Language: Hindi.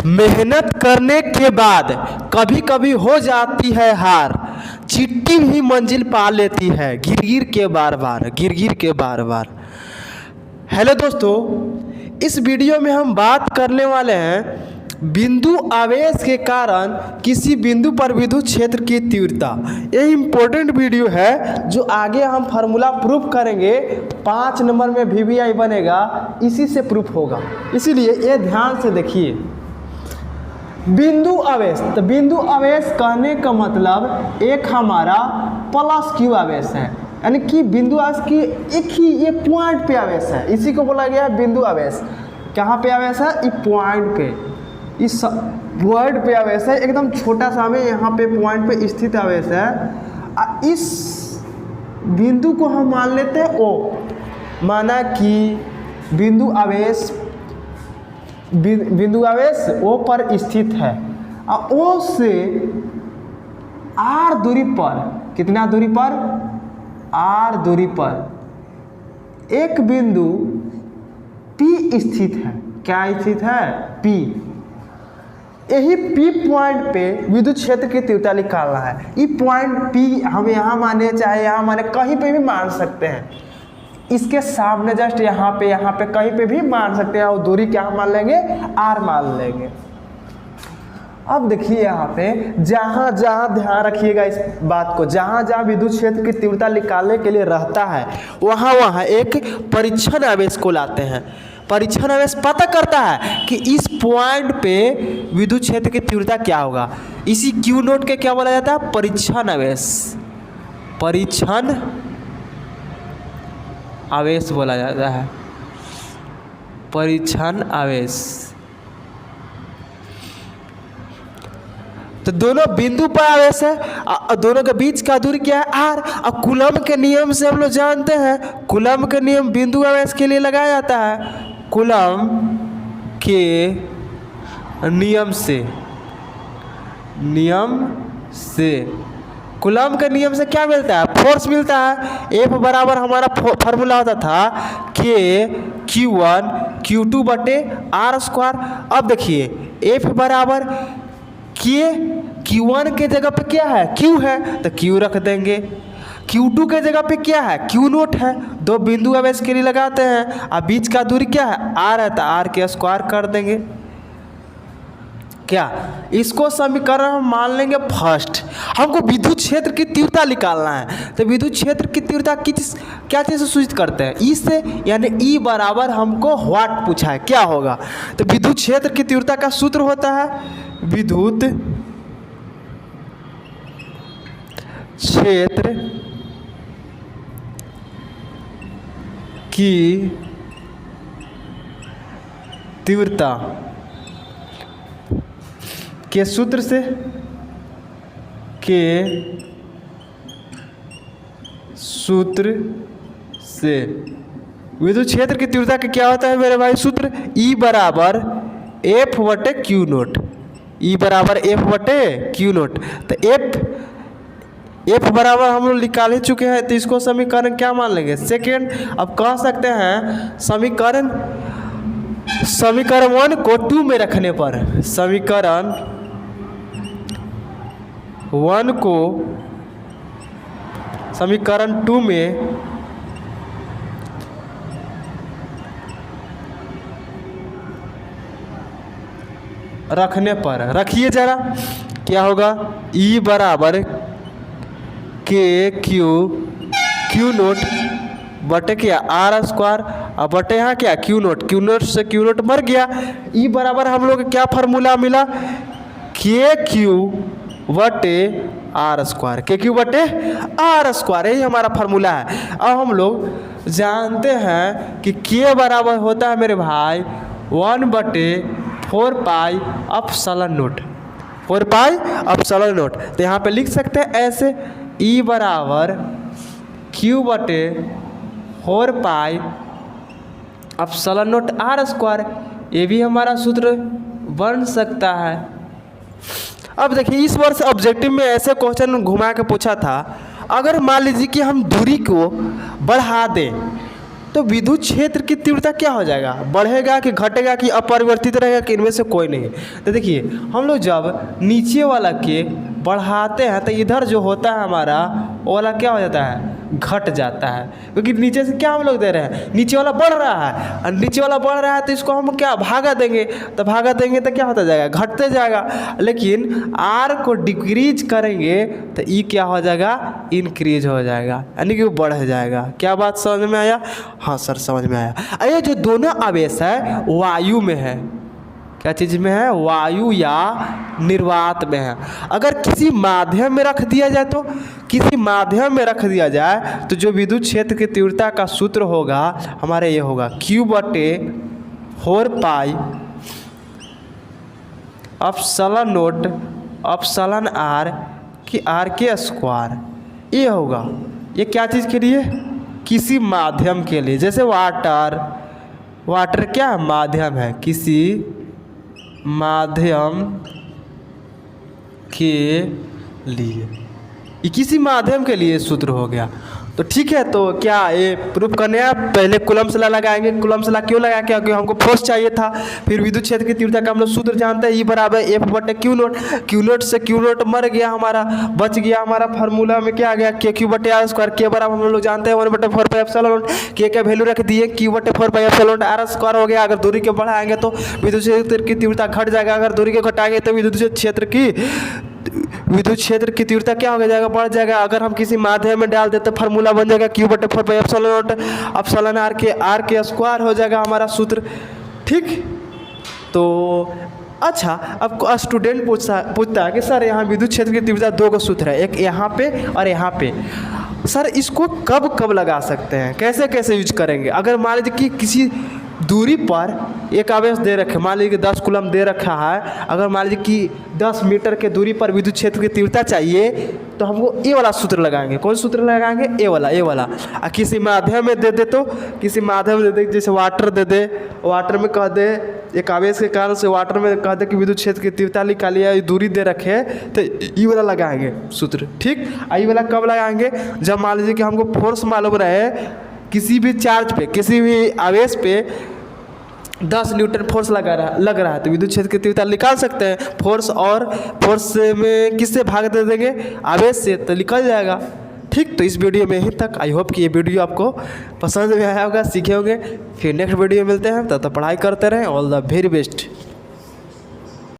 मेहनत करने के बाद कभी कभी हो जाती है हार, चिट्ठी भी मंजिल पा लेती है गिर गिर के बार बार, गिर गिर के बार बार। हेलो दोस्तों, इस वीडियो में हम बात करने वाले हैं बिंदु आवेश के कारण किसी बिंदु पर विद्युत क्षेत्र की तीव्रता। ये इम्पोर्टेंट वीडियो है जो आगे हम फार्मूला प्रूफ करेंगे। 5 नंबर में VVI बनेगा, इसी से प्रूफ होगा, इसीलिए ये ध्यान से देखिए। बिंदु आवेश, तो बिंदु आवेश कहने का मतलब एक हमारा प्लस क्यू आवेश है, यानी कि बिंदु आवेश की एक पॉइंट पे आवेश है, इसी को बोला गया है बिंदु आवेश। कहाँ पे आवेश है? इस पॉइंट पे, इस पॉइंट पे आवेश है, एकदम छोटा सा में यहाँ पे पॉइंट पे स्थित आवेश है। इस बिंदु को हम मान लेते हैं O, माना कि बिंदु आवेश O पर स्थित है। O से R दूरी पर, कितना दूरी पर? R दूरी पर एक बिंदु P स्थित है। क्या स्थित है? P। यही P पॉइंट पे विद्युत क्षेत्र की तीव्रता निकालना है। ये पॉइंट P हम यहाँ माने, चाहे यहाँ माने, कहीं पे भी मान सकते हैं। इसके सामने जस्ट यहाँ पे कहीं पे भी मान सकते हैं, और दूरी क्या मान लेंगे? R मान लेंगे। अब देखिए यहाँ पे जहाँ जहाँ ध्यान रखिएगा इस बात को, जहाँ जहाँ विद्युत क्षेत्र की तीव्रता निकालने के लिए रहता है वहाँ वहाँ एक परीक्षण आवेश को लाते हैं। परीक्षण आवेश पता करता है कि इस पॉइंट पे विद्युत क्षेत्र की तीव्रता क्या होगा। इसी क्यू नोट के क्या बोला जाता है? परीक्षण आवेश। परीक्षण आवेश बोला जाता है, परीक्षण आवेश। तो दोनों बिंदु पर आवेश है, दोनों के बीच का दूरी क्या है? R। और कूलम के नियम से हम लोग जानते हैं, कूलम के नियम बिंदु आवेश के लिए लगाया जाता है। कूलम के नियम से कूलम के नियम से क्या मिलता है? फोर्स मिलता है। F बराबर हमारा फार्मूला होता था K Q1 Q2 बटे R स्क्वायर। अब देखिए F बराबर Q1 के जगह पे क्या है? Q है, तो Q रख देंगे। Q2 के जगह पे क्या है? Q नोट है। दो बिंदु आवेश के लिए लगाते हैं, और बीच का दूरी क्या है? R है, तो R के स्क्वायर कर देंगे। क्या इसको समीकरण हम मान लेंगे फर्स्ट। हमको विद्युत क्षेत्र की तीव्रता निकालना है, तो विद्युत क्षेत्र की तीव्रता क्या चीज़ से सूचित करते हैं? ई से, यानी ई बराबर हमको व्हाट पूछा है, क्या होगा? तो विद्युत क्षेत्र की तीव्रता का सूत्र होता है विद्युत क्षेत्र की तीव्रता के सूत्र से, विद्युत क्षेत्र की तीव्रता का क्या होता है मेरे भाई? सूत्र E बराबर F बटे Q नोट। E बराबर F बटे Q नोट। तो F बराबर हम लोग निकाल ही चुके हैं, तो इसको समीकरण क्या मान लेंगे? सेकेंड। अब कह सकते हैं समीकरण 1 को 2 में रखने पर, समीकरण 1 को समीकरण 2 में रखने पर, रखिए जरा क्या होगा? E बराबर K Q नोट बटे क्या? R स्क्वायर, और बटे यहाँ क्या? Q note. Q नोट से Q नोट मर गया। E बराबर हम लोग क्या फार्मूला मिला? KQ बटे R स्क्वायर, KQ बटे R स्क्वायर, यही हमारा फार्मूला है। अब हम लोग जानते हैं कि K बराबर होता है मेरे भाई 1 बटे 4 pi epsilon note, 4 pi epsilon note. तो यहाँ पे लिख सकते हैं ऐसे, E बराबर Q बटे 4 pi epsilon note R square. ये भी हमारा सूत्र बन सकता है। अब देखिए इस वर्ष ऑब्जेक्टिव में ऐसे क्वेश्चन घुमा के पूछा था, अगर मान लीजिए कि हम दूरी को बढ़ा दें, तो विद्युत क्षेत्र की तीव्रता क्या हो जाएगा, बढ़ेगा कि घटेगा कि अपरिवर्तित रहेगा कि इनमें से कोई नहीं। तो देखिए हम लोग जब नीचे वाला के बढ़ाते हैं तो इधर जो होता है हमारा वो वाला क्या हो जाता है, घट जाता है, क्योंकि नीचे से क्या हम लोग दे रहे हैं, नीचे वाला बढ़ रहा है और नीचे वाला बढ़ रहा है तो इसको हम क्या भागा देंगे, तो भागा देंगे तो क्या होता जाएगा, घटते जाएगा। लेकिन आर को डिक्रीज करेंगे तो ई क्या हो जाएगा, इंक्रीज हो जाएगा, यानी कि वो बढ़ जाएगा। क्या बात समझ में आया? हाँ सर समझ में आया। ये जो दोनों आवेश है वायु में है, क्या चीज़ में है, वायु या निर्वात में है। अगर किसी माध्यम में रख दिया जाए तो किसी माध्यम में रख दिया जाए तो जो विद्युत क्षेत्र की तीव्रता का सूत्र होगा हमारे ये होगा Q/4 pi epsilon note epsilon are की आर के स्क्वायर, ये होगा। ये क्या चीज़ के लिए, किसी माध्यम के लिए। जैसे वाटर क्या है, माध्यम है, किसी माध्यम के लिए, ये किसी माध्यम के लिए सूत्र हो गया। तो ठीक है, तो क्या ये प्रूफ करने हैं, पहले कूलम्ब लॉ लगाएंगे। कूलम्ब लॉ क्यों लगाया, क्योंकि हमको फोर्स चाहिए था। फिर विद्युत क्षेत्र की तीव्रता का हम लोग सूत्र जानते हैं, E बराबर F/Q0। Q0 से Q0 मर गया हमारा, बच गया हमारा फार्मूला में क्या आ गया, KQ/R²। के बराबर हम लोग जानते हैं 1/4 पाई एप्सिलॉन। के का वैल्यू रख दिए, Q/4 पाई एप्सिलॉन R² हो गया। अगर दूरी के बढ़ाएंगे तो विद्युत क्षेत्र की तीव्रता घट जाएगा, अगर दूरी को घटाएंगे तो विद्युत क्षेत्र की तीव्रता क्या हो जाएगा, बढ़ जाएगा। अगर हम किसी माध्यम में डाल देते तो फार्मूला बन जाएगा Q/4 पाई एप्सिलॉन आर के स्क्वायर हो जाएगा हमारा सूत्र। ठीक, तो अच्छा, अब स्टूडेंट पूछता है कि सर यहाँ विद्युत क्षेत्र की तीव्रता दो का सूत्र है, एक यहाँ पे और यहाँ पे, सर इसको कब कब लगा सकते हैं, कैसे कैसे यूज करेंगे। अगर मान लीजिए कि किसी दूरी पर एक आवेश दे रखे, मान लीजिए कि 10 कूलम दे रखा है, अगर मान लीजिए कि 10 मीटर के दूरी पर विद्युत क्षेत्र की तीव्रता चाहिए तो हमको ये वाला सूत्र लगाएंगे। कौन सूत्र लगाएंगे, ये वाला। और किसी माध्यम में दे दे तो किसी माध्यम में दे दे, जैसे वाटर दे दे, वाटर में कह दे एक आवेश के कारण से वाटर में कह दे कि विद्युत क्षेत्र की तीव्रता निकालिए, दूरी दे रखे तो ये वाला लगाएंगे सूत्र। ठीक, ये वाला कब लगाएंगे, जब मान लीजिए कि हमको फोर्स मालूम रहे, किसी भी चार्ज पे, किसी भी आवेश पे 10 न्यूटन फोर्स लग रहा है तो विद्युत क्षेत्र की तीव्रता निकाल सकते हैं। फोर्स में किससे भाग दे देंगे, आवेश से, तो निकल जाएगा। ठीक, तो इस वीडियो में यहीं तक। आई होप कि ये वीडियो आपको पसंद में आया होगा, सीखे होंगे। फिर नेक्स्ट वीडियो मिलते हैं, तब तक पढ़ाई करते रहें। All the very best.